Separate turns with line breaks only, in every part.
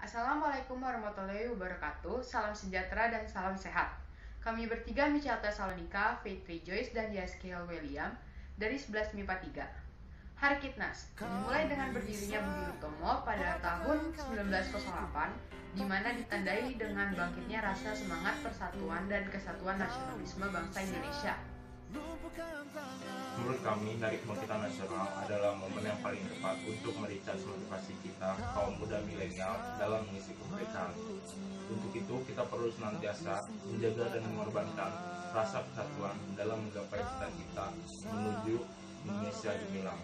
Assalamualaikum warahmatullahi wabarakatuh. Salam sejahtera dan salam sehat. Kami bertiga Michelle Tesalonika, Faith Joyce, dan Yaskiel William dari 11 MIPA 3. Hari Kitnas dimulai dengan berdirinya Budi Utomo pada tahun 1908, di mana ditandai dengan bangkitnya rasa semangat persatuan dan kesatuan nasionalisme bangsa Indonesia.
Menurut kami, Hari Kebangkitan Nasional adalah momen yang paling tepat untuk mericas motivasi kita, kaum muda milenial, dalam mengisi kemerdekaan. Untuk itu, kita perlu senantiasa menjaga dan mengorbankan rasa persatuan dalam menggapai cita-cita menuju Indonesia gemilang.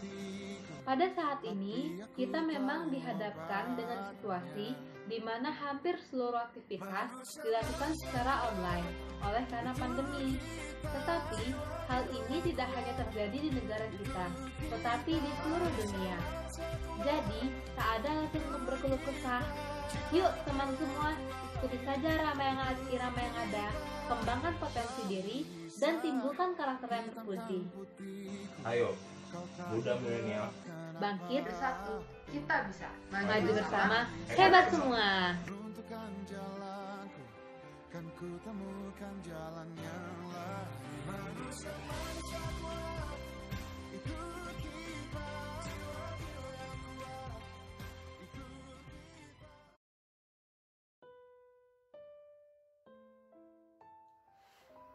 Pada saat ini, kita memang dihadapkan dengan situasi di mana hampir seluruh aktivitas dilakukan secara online oleh karena pandemi. Tetapi, hal ini tidak hanya terjadi di negara kita, tetapi di seluruh dunia. Jadi, tak ada alasan untuk berkeluh kesah. Yuk, teman semua, ikuti saja irama yang ada, kembangkan potensi diri, dan timbulkan karakter yang terpuji.
Ayo, muda milenial,
bangkit,
Bersatu, kita bisa
maju bersama, hebat semua.
Kan ku temukan jalan yang lain.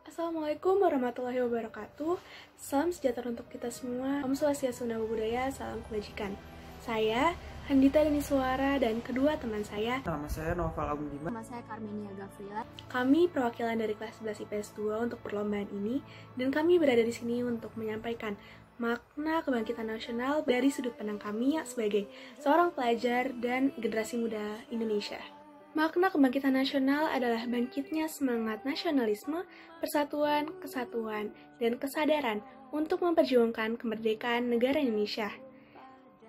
Assalamualaikum warahmatullahi wabarakatuh. Salam sejahtera untuk kita semua. Om Swastiastu, Namo Buddhaya, salam kebajikan. Saya Handita Deniswara dan kedua teman saya.
Nama saya Noval Agung Dimas.
Nama saya Carmenia Gafrila.
Kami perwakilan dari kelas 11 IPS 2 untuk perlombaan ini, dan kami berada di sini untuk menyampaikan makna kebangkitan nasional dari sudut pandang kami sebagai seorang pelajar dan generasi muda Indonesia. Makna kebangkitan nasional adalah bangkitnya semangat nasionalisme, persatuan, kesatuan, dan kesadaran untuk memperjuangkan kemerdekaan negara Indonesia.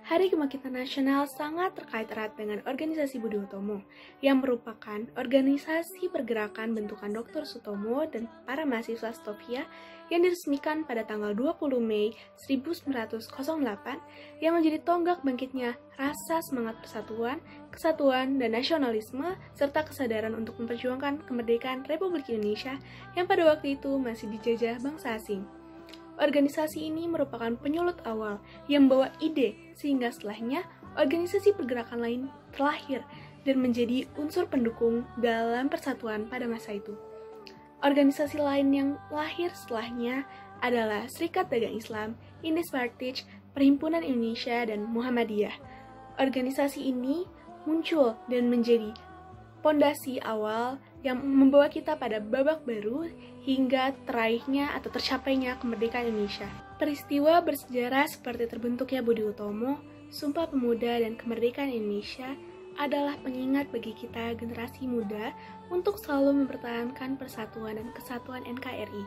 Hari Kebangkitan Nasional sangat terkait erat dengan organisasi Budi Utomo, yang merupakan organisasi pergerakan bentukan Dr. Sutomo dan para mahasiswa Stovia yang diresmikan pada tanggal 20 Mei 1908 yang menjadi tonggak bangkitnya rasa semangat persatuan, kesatuan, dan nasionalisme serta kesadaran untuk memperjuangkan kemerdekaan Republik Indonesia yang pada waktu itu masih dijajah bangsa asing. Organisasi ini merupakan penyulut awal yang membawa ide, sehingga setelahnya organisasi pergerakan lain terlahir dan menjadi unsur pendukung dalam persatuan pada masa itu. Organisasi lain yang lahir setelahnya adalah Serikat Dagang Islam, Indispartij, Perhimpunan Indonesia, dan Muhammadiyah. Organisasi ini muncul dan menjadi pondasi awal yang membawa kita pada babak baru hingga teraihnya atau tercapainya kemerdekaan Indonesia. Peristiwa bersejarah seperti terbentuknya Budi Utomo, Sumpah Pemuda, dan kemerdekaan Indonesia adalah pengingat bagi kita generasi muda untuk selalu mempertahankan persatuan dan kesatuan NKRI.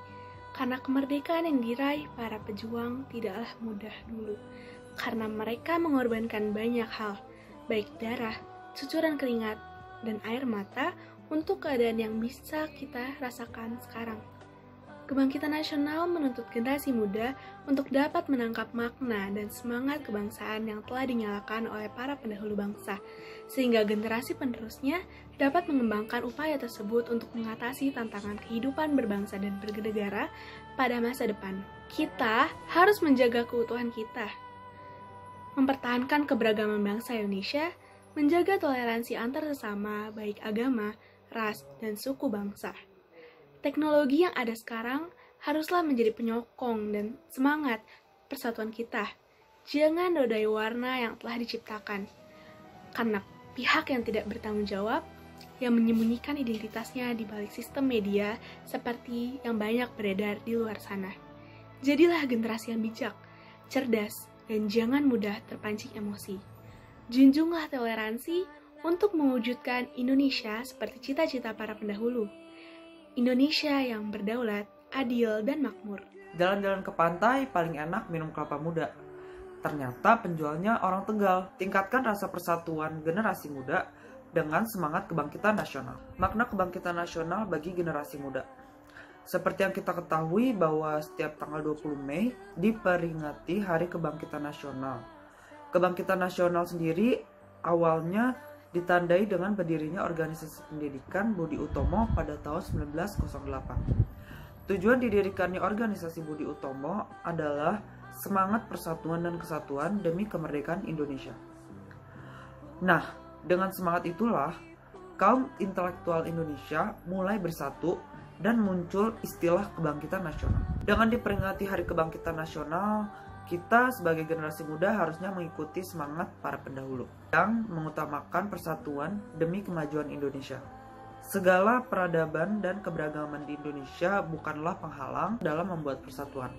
Karena kemerdekaan yang diraih para pejuang tidaklah mudah dulu, karena mereka mengorbankan banyak hal, baik darah, cucuran keringat, dan air mata untuk keadaan yang bisa kita rasakan sekarang. Kebangkitan nasional menuntut generasi muda untuk dapat menangkap makna dan semangat kebangsaan yang telah dinyalakan oleh para pendahulu bangsa, sehingga generasi penerusnya dapat mengembangkan upaya tersebut untuk mengatasi tantangan kehidupan berbangsa dan bernegara pada masa depan. Kita harus menjaga keutuhan kita, mempertahankan keberagaman bangsa Indonesia, menjaga toleransi antar sesama, baik agama, ras, dan suku bangsa. Teknologi yang ada sekarang haruslah menjadi penyokong dan semangat persatuan kita. Jangan nodai warna yang telah diciptakan, karena pihak yang tidak bertanggung jawab, yang menyembunyikan identitasnya di balik sistem media seperti yang banyak beredar di luar sana. Jadilah generasi yang bijak, cerdas, dan jangan mudah terpancing emosi. Junjunglah toleransi untuk mewujudkan Indonesia seperti cita-cita para pendahulu. Indonesia yang berdaulat, adil, dan makmur.
Jalan-jalan ke pantai paling enak minum kelapa muda. Ternyata penjualnya orang Tegal. Tingkatkan rasa persatuan generasi muda dengan semangat kebangkitan nasional. Makna kebangkitan nasional bagi generasi muda. Seperti yang kita ketahui bahwa setiap tanggal 20 Mei diperingati Hari Kebangkitan Nasional. Kebangkitan nasional sendiri awalnya ditandai dengan berdirinya organisasi pendidikan Budi Utomo pada tahun 1908. Tujuan didirikannya organisasi Budi Utomo adalah semangat persatuan dan kesatuan demi kemerdekaan Indonesia. Nah, dengan semangat itulah kaum intelektual Indonesia mulai bersatu dan muncul istilah kebangkitan nasional. Dengan diperingati Hari Kebangkitan Nasional, kita sebagai generasi muda harusnya mengikuti semangat para pendahulu yang mengutamakan persatuan demi kemajuan Indonesia. Segala peradaban dan keberagaman di Indonesia bukanlah penghalang dalam membuat persatuan.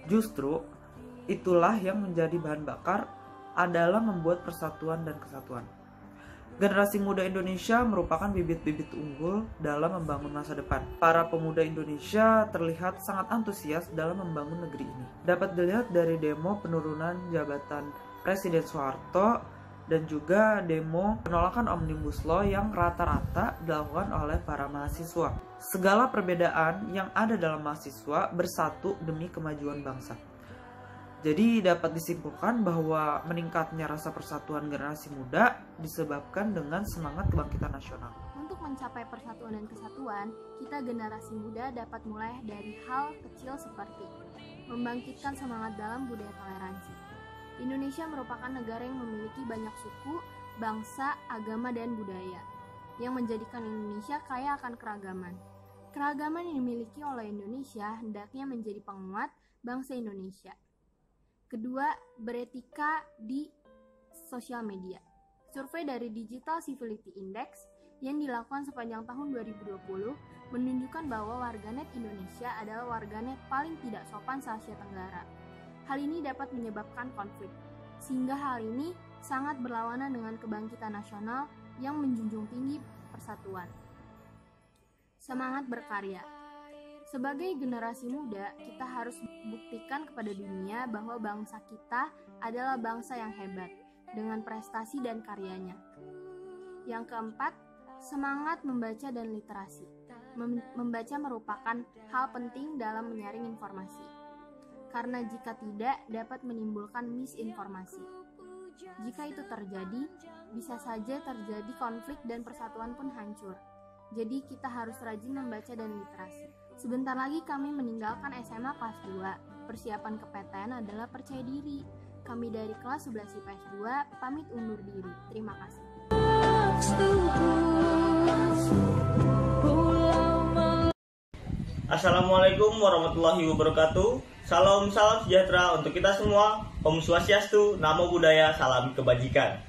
Justru, itulah yang menjadi bahan bakar adalah membuat persatuan dan kesatuan. Generasi muda Indonesia merupakan bibit-bibit unggul dalam membangun masa depan. Para pemuda Indonesia terlihat sangat antusias dalam membangun negeri ini. Dapat dilihat dari demo penurunan jabatan Presiden Soeharto dan juga demo penolakan Omnibus Law yang rata-rata dilakukan oleh para mahasiswa. Segala perbedaan yang ada dalam mahasiswa bersatu demi kemajuan bangsa. Jadi dapat disimpulkan bahwa meningkatnya rasa persatuan generasi muda disebabkan dengan semangat kebangkitan nasional.
Untuk mencapai persatuan dan kesatuan, kita generasi muda dapat mulai dari hal kecil seperti membangkitkan semangat dalam budaya toleransi. Indonesia merupakan negara yang memiliki banyak suku, bangsa, agama, dan budaya, yang menjadikan Indonesia kaya akan keragaman. Keragaman yang dimiliki oleh Indonesia hendaknya menjadi penguat bangsa Indonesia. Kedua, beretika di sosial media. Survei dari Digital Civility Index yang dilakukan sepanjang tahun 2020 menunjukkan bahwa warganet Indonesia adalah warganet paling tidak sopan se-Asia Tenggara. Hal ini dapat menyebabkan konflik, sehingga hal ini sangat berlawanan dengan kebangkitan nasional yang menjunjung tinggi persatuan. Semangat berkarya. Sebagai generasi muda, kita harus buktikan kepada dunia bahwa bangsa kita adalah bangsa yang hebat dengan prestasi dan karyanya. Yang keempat, semangat membaca dan literasi. Membaca merupakan hal penting dalam menyaring informasi, karena jika tidak dapat menimbulkan misinformasi. Jika itu terjadi, bisa saja terjadi konflik dan persatuan pun hancur. Jadi kita harus rajin membaca dan literasi. Sebentar lagi kami meninggalkan SMA kelas 2. Persiapan ke PTN adalah percaya diri. Kami dari kelas 11 IPS 2 pamit undur diri. Terima kasih.
Assalamualaikum warahmatullahi wabarakatuh. Salam sejahtera untuk kita semua. Om Swastiastu, Namo Buddhaya, salam kebajikan.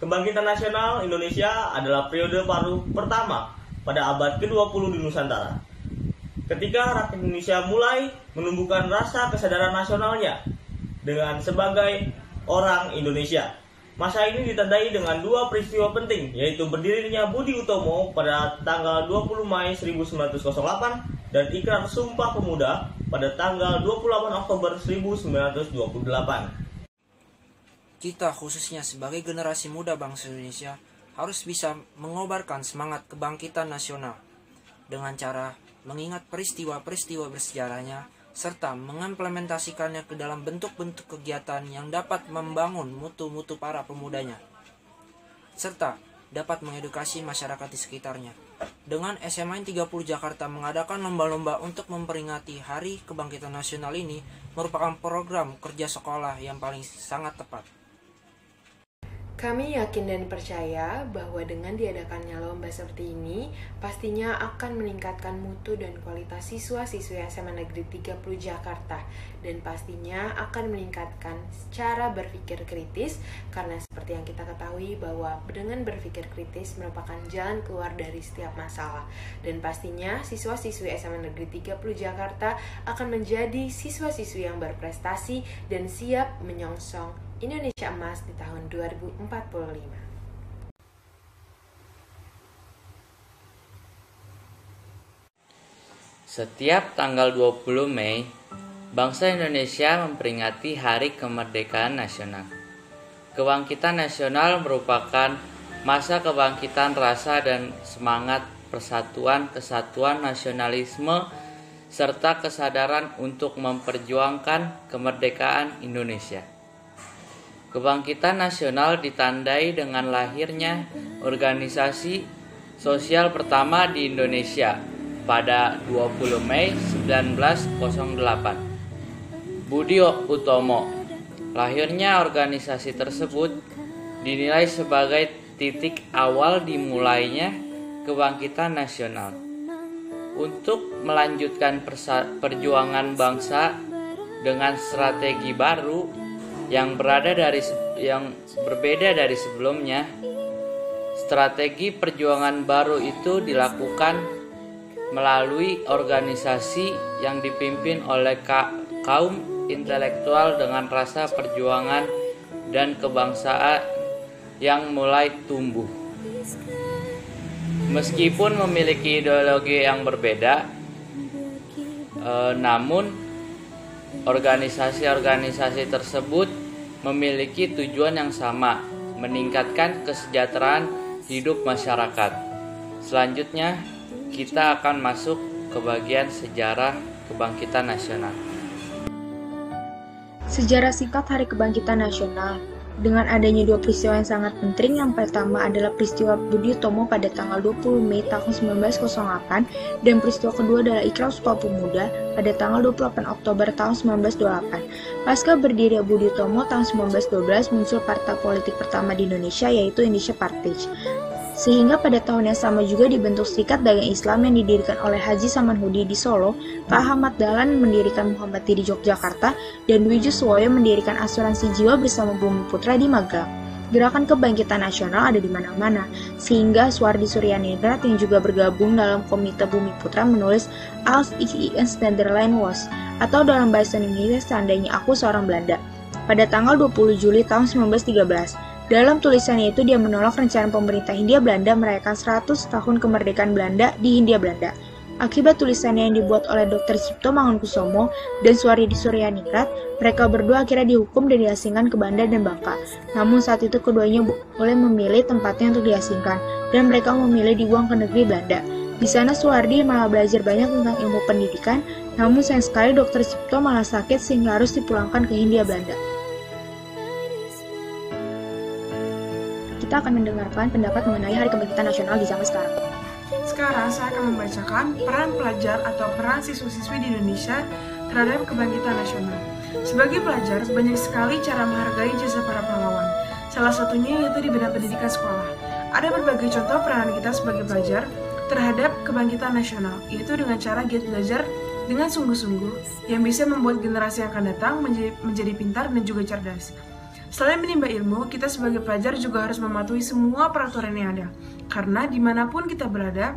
Kebangkitan nasional Indonesia adalah periode baru pertama pada abad ke-20 di Nusantara. Ketika rakyat Indonesia mulai menumbuhkan rasa kesadaran nasionalnya dengan sebagai orang Indonesia. Masa ini ditandai dengan dua peristiwa penting, yaitu berdirinya Budi Utomo pada tanggal 20 Mei 1908 dan Ikrar Sumpah Pemuda pada tanggal 28 Oktober 1928.
Kita khususnya sebagai generasi muda bangsa Indonesia harus bisa mengobarkan semangat kebangkitan nasional dengan cara mengingat peristiwa-peristiwa bersejarahnya, serta mengimplementasikannya ke dalam bentuk-bentuk kegiatan yang dapat membangun mutu-mutu para pemudanya, serta dapat mengedukasi masyarakat di sekitarnya. Dengan SMA 30 Jakarta mengadakan lomba-lomba untuk memperingati Hari Kebangkitan Nasional ini merupakan program kerja sekolah yang paling sangat tepat.
Kami yakin dan percaya bahwa dengan diadakannya lomba seperti ini, pastinya akan meningkatkan mutu dan kualitas siswa-siswi SMA Negeri 30 Jakarta, dan pastinya akan meningkatkan cara berpikir kritis, karena seperti yang kita ketahui bahwa dengan berpikir kritis merupakan jalan keluar dari setiap masalah, dan pastinya siswa-siswi SMA Negeri 30 Jakarta akan menjadi siswa-siswi yang berprestasi dan siap menyongsong Indonesia Emas di tahun 2045.
Setiap tanggal 20 Mei, bangsa Indonesia memperingati Hari Kemerdekaan Nasional. Kebangkitan nasional merupakan masa kebangkitan rasa dan semangat persatuan, kesatuan, nasionalisme, serta kesadaran untuk memperjuangkan kemerdekaan Indonesia. Kebangkitan nasional ditandai dengan lahirnya organisasi sosial pertama di Indonesia pada 20 Mei 1908. Budi Utomo. Lahirnya organisasi tersebut dinilai sebagai titik awal dimulainya kebangkitan nasional. Untuk melanjutkan perjuangan bangsa dengan strategi baru yang berbeda dari sebelumnya, strategi perjuangan baru itu dilakukan melalui organisasi yang dipimpin oleh kaum intelektual dengan rasa perjuangan dan kebangsaan yang mulai tumbuh. Meskipun memiliki ideologi yang berbeda, namun organisasi-organisasi tersebut memiliki tujuan yang sama, meningkatkan kesejahteraan hidup masyarakat. Selanjutnya, kita akan masuk ke bagian sejarah kebangkitan nasional.
Sejarah singkat Hari Kebangkitan Nasional. Dengan adanya dua peristiwa yang sangat penting, yang pertama adalah peristiwa Budi Utomo pada tanggal 20 Mei tahun 1908 dan peristiwa kedua adalah Ikrar Sumpah Pemuda pada tanggal 28 Oktober tahun 1928. Pasca berdiri Budi Utomo tahun 1912 muncul partai politik pertama di Indonesia, yaitu Indonesia Partij. Sehingga pada tahun yang sama juga dibentuk Serikat Dagang Islam yang didirikan oleh Haji Samanhudi di Solo, Pak Ahmad Dahlan mendirikan Muhammadiyah di Yogyakarta, dan Dwi Juswoyo mendirikan Asuransi Jiwa bersama Bumi Putra di Magelang. Gerakan kebangkitan nasional ada di mana-mana, sehingga Suwardi Suryaningrat yang juga bergabung dalam Komite Bumi Putra menulis Als ik een Nederlander was, atau dalam bahasa Inggris seandainya aku seorang Belanda, pada tanggal 20 Juli tahun 1913. Dalam tulisannya itu dia menolak rencana pemerintah Hindia Belanda merayakan 100 tahun kemerdekaan Belanda di Hindia Belanda. Akibat tulisannya yang dibuat oleh Dr. Cipto Mangunkusumo dan Suwardi Suryaningrat, mereka berdua akhirnya dihukum dan diasingkan ke Banda dan Bangka. Namun saat itu keduanya boleh memilih tempatnya untuk diasingkan, dan mereka memilih dibuang ke negeri Belanda. Di sana Suwardi malah belajar banyak tentang ilmu pendidikan, namun sayang sekali Dr. Cipto malah sakit sehingga harus dipulangkan ke Hindia Belanda. Kita akan mendengarkan pendapat mengenai Hari Kebangkitan Nasional di zaman sekarang.
Sekarang saya akan membacakan peran pelajar atau peran siswa-siswi di Indonesia terhadap kebangkitan nasional. Sebagai pelajar, banyak sekali cara menghargai jasa para pahlawan. Salah satunya yaitu di bidang pendidikan sekolah. Ada berbagai contoh peranan kita sebagai pelajar terhadap kebangkitan nasional, yaitu dengan cara giat belajar dengan sungguh-sungguh yang bisa membuat generasi yang akan datang menjadi pintar dan juga cerdas. Selain menimba ilmu, kita sebagai pelajar juga harus mematuhi semua peraturan yang ada. Karena dimanapun kita berada,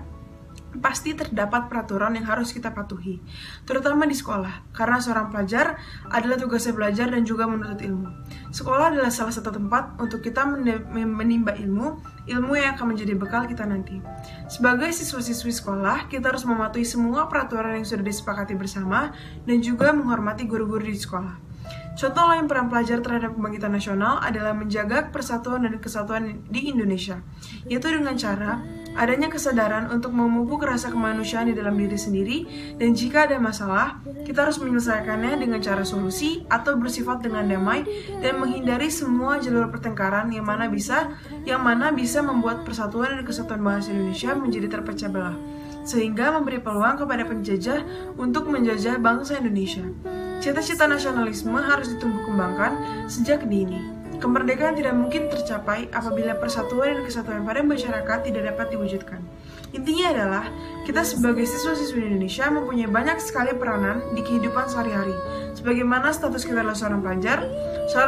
pasti terdapat peraturan yang harus kita patuhi, terutama di sekolah, karena seorang pelajar adalah tugasnya belajar dan juga menuntut ilmu. Sekolah adalah salah satu tempat untuk kita menimba ilmu yang akan menjadi bekal kita nanti. Sebagai siswa-siswi sekolah, kita harus mematuhi semua peraturan yang sudah disepakati bersama dan juga menghormati guru-guru di sekolah. Contoh lain peran pelajar terhadap kebangkitan nasional adalah menjaga persatuan dan kesatuan di Indonesia, yaitu dengan cara adanya kesadaran untuk memupuk rasa kemanusiaan di dalam diri sendiri, dan jika ada masalah, kita harus menyelesaikannya dengan cara solusi atau bersifat dengan damai dan menghindari semua jalur pertengkaran yang mana bisa membuat persatuan dan kesatuan bangsa Indonesia menjadi terpecah belah, sehingga memberi peluang kepada penjajah untuk menjajah bangsa Indonesia. Cita-cita nasionalisme harus ditumbuh kembangkan sejak dini. Kemerdekaan tidak mungkin tercapai apabila persatuan dan kesatuan pada masyarakat tidak dapat diwujudkan. Intinya adalah, kita sebagai siswa-siswi Indonesia mempunyai banyak sekali peranan di kehidupan sehari-hari. Sebagaimana status kita adalah seorang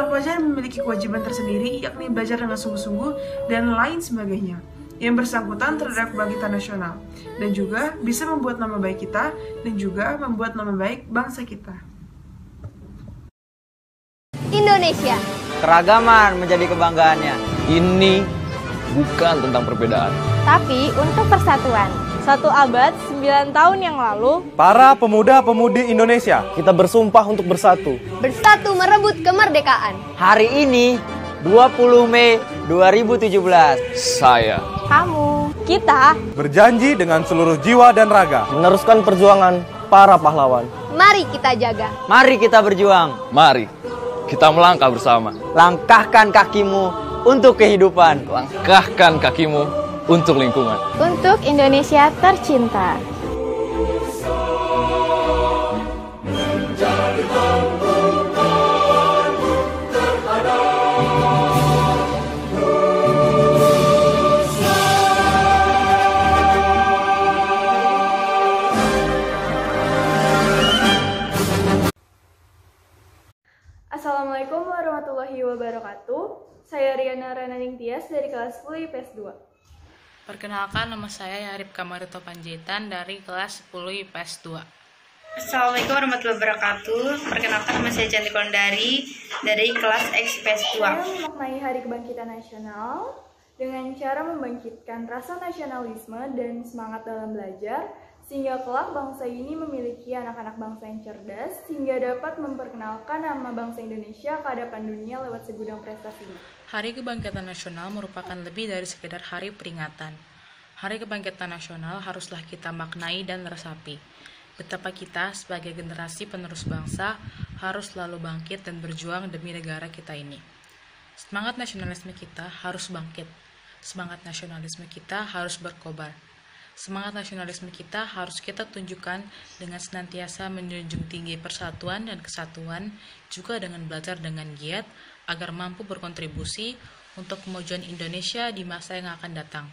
pelajar memiliki kewajiban tersendiri, yakni belajar dengan sungguh-sungguh dan lain sebagainya, yang bersangkutan terhadap kebangkitan nasional, dan juga bisa membuat nama baik kita, dan juga membuat nama baik bangsa kita.
Indonesia.
Keragaman menjadi kebanggaannya.
Ini bukan tentang perbedaan,
tapi untuk persatuan.
1 abad, 9 tahun yang lalu,
para pemuda-pemudi Indonesia, kita bersumpah untuk bersatu.
Bersatu merebut kemerdekaan.
Hari ini, 20 Mei 2017.
Saya,
kamu, kita
berjanji dengan seluruh jiwa dan raga
meneruskan perjuangan para pahlawan.
Mari kita jaga.
Mari kita berjuang.
Mari kita melangkah bersama.
Langkahkan kakimu untuk kehidupan.
Langkahkan kakimu untuk lingkungan.
Untuk Indonesia tercinta.
Assalamualaikum warahmatullahi wabarakatuh. Saya Riana Rananing Tias dari kelas 10 IPS 2.
Perkenalkan, nama saya Yarip Kamarito Panjaitan dari kelas 10 IPS 2.
Assalamualaikum warahmatullahi wabarakatuh. Perkenalkan, nama saya Cantik Kondari dari kelas X IPS 2.
Saya memaknai Hari Kebangkitan Nasional dengan cara membangkitkan rasa nasionalisme dan semangat dalam belajar, sehingga kelak bangsa ini memiliki anak-anak bangsa yang cerdas, sehingga dapat memperkenalkan nama bangsa Indonesia ke hadapan dunia lewat segudang prestasinya.
Hari Kebangkitan Nasional merupakan lebih dari sekedar hari peringatan. Hari Kebangkitan Nasional haruslah kita maknai dan resapi. Betapa kita sebagai generasi penerus bangsa harus selalu bangkit dan berjuang demi negara kita ini. Semangat nasionalisme kita harus bangkit. Semangat nasionalisme kita harus berkobar. Semangat nasionalisme kita harus kita tunjukkan dengan senantiasa menjunjung tinggi persatuan dan kesatuan, juga dengan belajar dengan giat agar mampu berkontribusi untuk kemajuan Indonesia di masa yang akan datang.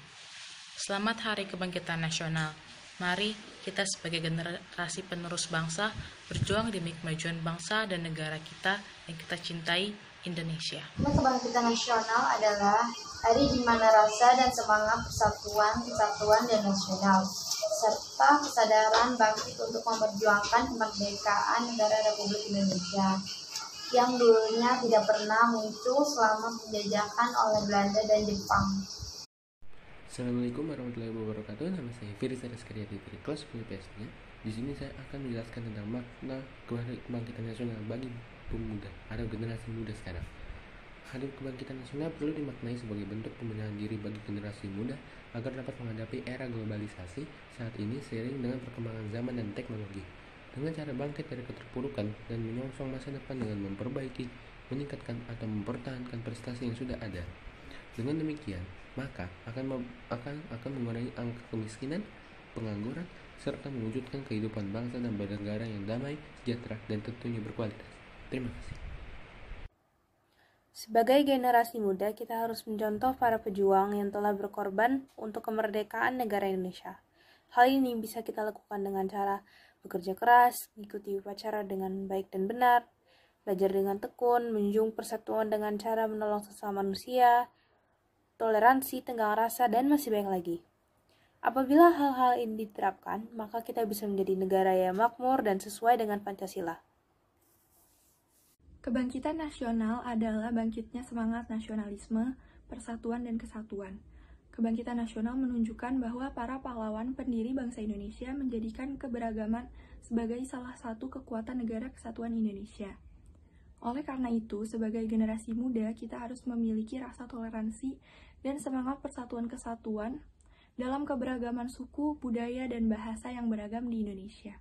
Selamat Hari Kebangkitan Nasional. Mari kita sebagai generasi penerus bangsa berjuang demi kemajuan bangsa dan negara kita yang kita cintai, Indonesia.
Kebangkitan Nasional adalah hari di mana rasa dan semangat persatuan, kesatuan, dan nasional, serta kesadaran bangkit untuk memperjuangkan kemerdekaan negara Republik Indonesia, yang dulunya tidak pernah muncul selama penjajahan oleh Belanda dan Jepang.
Assalamualaikum warahmatullahi wabarakatuh. Nama saya Firza Rizkaria dari kelas 10 IPS 3. Di sini saya akan menjelaskan tentang makna kebangkitan nasional bagi pemuda atau generasi muda sekarang. Hari Kebangkitan Nasional perlu dimaknai sebagai bentuk pembenahan diri bagi generasi muda agar dapat menghadapi era globalisasi saat ini seiring dengan perkembangan zaman dan teknologi. Dengan cara bangkit dari keterpurukan dan menyongsong masa depan dengan memperbaiki, meningkatkan atau mempertahankan prestasi yang sudah ada. Dengan demikian, maka akan mengurangi angka kemiskinan, pengangguran, serta mewujudkan kehidupan bangsa dan bernegara yang damai, sejahtera, dan tentunya berkualitas. Terima kasih.
Sebagai generasi muda, kita harus mencontoh para pejuang yang telah berkorban untuk kemerdekaan negara Indonesia. Hal ini bisa kita lakukan dengan cara bekerja keras, mengikuti upacara dengan baik dan benar, belajar dengan tekun, menjunjung persatuan dengan cara menolong sesama manusia, toleransi, tenggang rasa, dan masih banyak lagi. Apabila hal-hal ini diterapkan, maka kita bisa menjadi negara yang makmur dan sesuai dengan Pancasila.
Kebangkitan nasional adalah bangkitnya semangat nasionalisme, persatuan, dan kesatuan. Kebangkitan nasional menunjukkan bahwa para pahlawan pendiri bangsa Indonesia menjadikan keberagaman sebagai salah satu kekuatan negara kesatuan Indonesia. Oleh karena itu, sebagai generasi muda, kita harus memiliki rasa toleransi dan semangat persatuan kesatuan dalam keberagaman suku, budaya, dan bahasa yang beragam di Indonesia.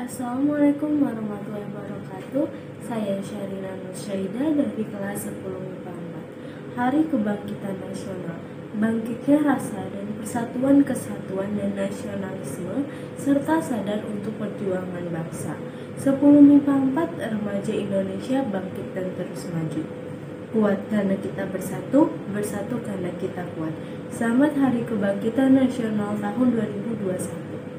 Assalamualaikum warahmatullahi wabarakatuh. Saya Syarina Nursyaida dari kelas 10 IPA 4. Hari Kebangkitan Nasional. Bangkitnya rasa dan persatuan, kesatuan, dan nasionalisme, serta sadar untuk perjuangan bangsa. 10 MIPA 4 remaja Indonesia bangkit dan terus maju. Kuat karena kita bersatu, bersatu karena kita kuat. Selamat Hari Kebangkitan Nasional tahun 2021.